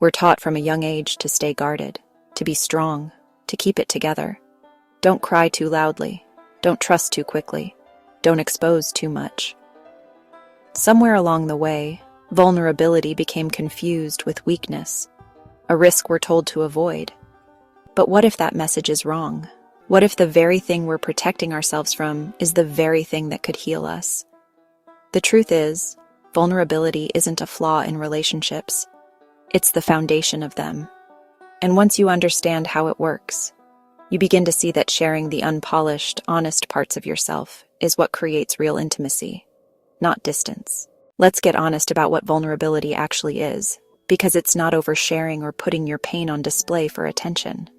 We're taught from a young age to stay guarded, to be strong, to keep it together. Don't cry too loudly. Don't trust too quickly. Don't expose too much. Somewhere along the way, vulnerability became confused with weakness, a risk we're told to avoid. But what if that message is wrong? What if the very thing we're protecting ourselves from is the very thing that could heal us? The truth is, vulnerability isn't a flaw in relationships. It's the foundation of them. And once you understand how it works, you begin to see that sharing the unpolished, honest parts of yourself is what creates real intimacy, not distance. Let's get honest about what vulnerability actually is, because it's not oversharing or putting your pain on display for attention.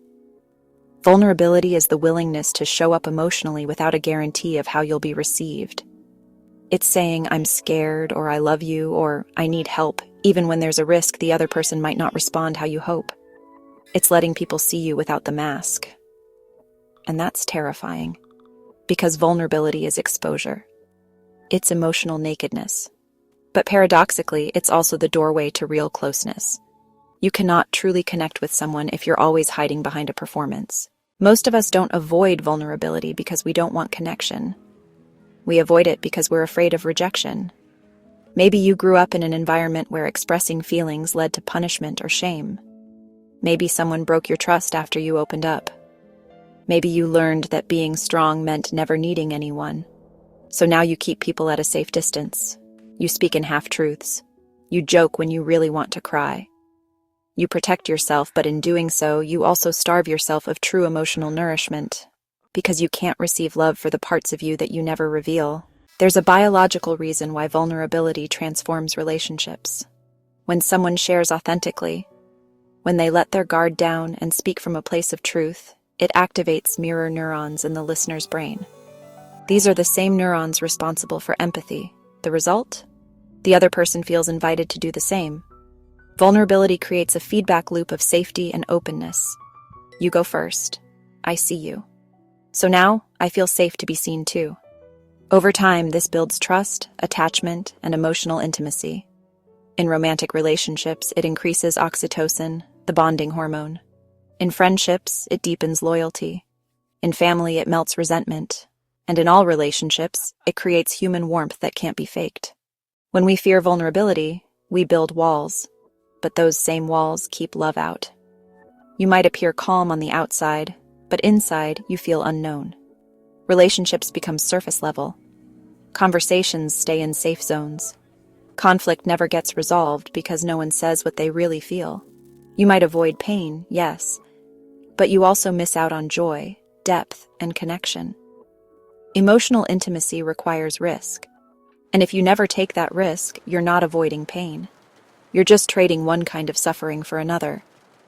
Vulnerability is the willingness to show up emotionally without a guarantee of how you'll be received. It's saying, I'm scared, or I love you, or I need help, even when there's a risk the other person might not respond how you hope. It's letting people see you without the mask. And that's terrifying, because vulnerability is exposure. It's emotional nakedness. But paradoxically, it's also the doorway to real closeness. You cannot truly connect with someone if you're always hiding behind a performance. Most of us don't avoid vulnerability because we don't want connection. We avoid it because we're afraid of rejection. Maybe you grew up in an environment where expressing feelings led to punishment or shame. Maybe someone broke your trust after you opened up. Maybe you learned that being strong meant never needing anyone. So now you keep people at a safe distance. You speak in half-truths. You joke when you really want to cry. You protect yourself, but in doing so, you also starve yourself of true emotional nourishment, because you can't receive love for the parts of you that you never reveal. There's a biological reason why vulnerability transforms relationships. When someone shares authentically, when they let their guard down and speak from a place of truth, it activates mirror neurons in the listener's brain. These are the same neurons responsible for empathy. The result? The other person feels invited to do the same. Vulnerability creates a feedback loop of safety and openness. You go first. I see you. So now, I feel safe to be seen too. Over time, this builds trust, attachment, and emotional intimacy. In romantic relationships, it increases oxytocin, the bonding hormone. In friendships, it deepens loyalty. In family, it melts resentment. And in all relationships, it creates human warmth that can't be faked. When we fear vulnerability, we build walls. But those same walls keep love out. You might appear calm on the outside, but inside you feel unknown. Relationships become surface level. Conversations stay in safe zones. Conflict never gets resolved because no one says what they really feel. You might avoid pain, yes, but you also miss out on joy, depth, and connection. Emotional intimacy requires risk. And if you never take that risk, you're not avoiding pain. You're just trading one kind of suffering for another,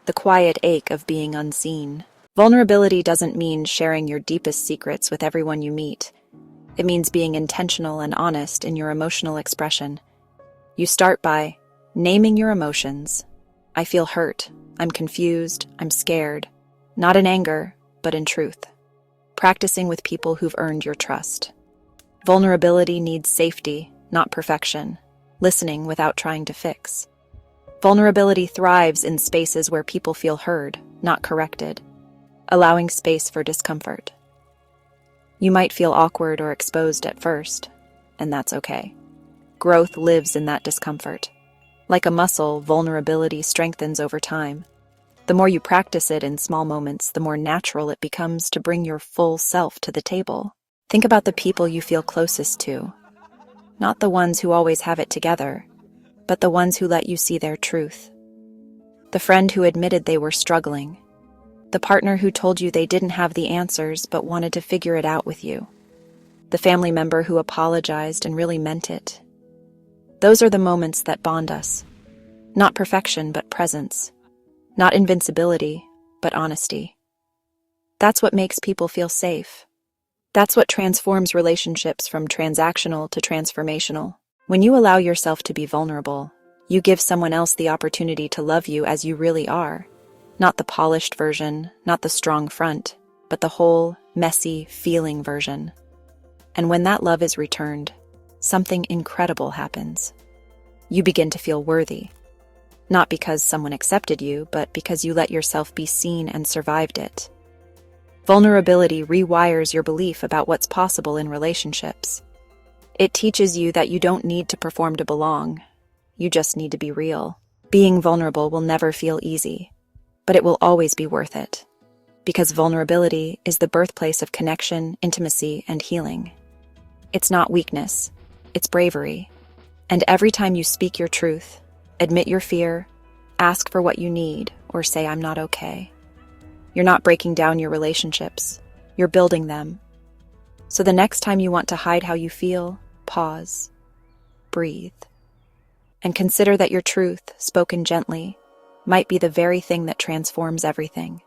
the quiet ache of being unseen. Vulnerability doesn't mean sharing your deepest secrets with everyone you meet. It means being intentional and honest in your emotional expression. You start by naming your emotions. I feel hurt. I'm confused. I'm scared. Not in anger, but in truth. Practicing with people who've earned your trust. Vulnerability needs safety, not perfection. Listening without trying to fix. Vulnerability thrives in spaces where people feel heard, not corrected, allowing space for discomfort. You might feel awkward or exposed at first, and that's okay. Growth lives in that discomfort. Like a muscle, vulnerability strengthens over time. The more you practice it in small moments, the more natural it becomes to bring your full self to the table. Think about the people you feel closest to. Not the ones who always have it together, but the ones who let you see their truth. The friend who admitted they were struggling. The partner who told you they didn't have the answers but wanted to figure it out with you. The family member who apologized and really meant it. Those are the moments that bond us. Not perfection, but presence. Not invincibility, but honesty. That's what makes people feel safe. That's what transforms relationships from transactional to transformational. When you allow yourself to be vulnerable, you give someone else the opportunity to love you as you really are. Not the polished version, not the strong front, but the whole, messy, feeling version. And when that love is returned, something incredible happens. You begin to feel worthy. Not because someone accepted you, but because you let yourself be seen and survived it. Vulnerability rewires your belief about what's possible in relationships. It teaches you that you don't need to perform to belong. You just need to be real. Being vulnerable will never feel easy, but it will always be worth it. Because vulnerability is the birthplace of connection, intimacy, and healing. It's not weakness, it's bravery. And every time you speak your truth, admit your fear, ask for what you need, or say I'm not okay, you're not breaking down your relationships, you're building them. So the next time you want to hide how you feel, pause, breathe, and consider that your truth, spoken gently, might be the very thing that transforms everything.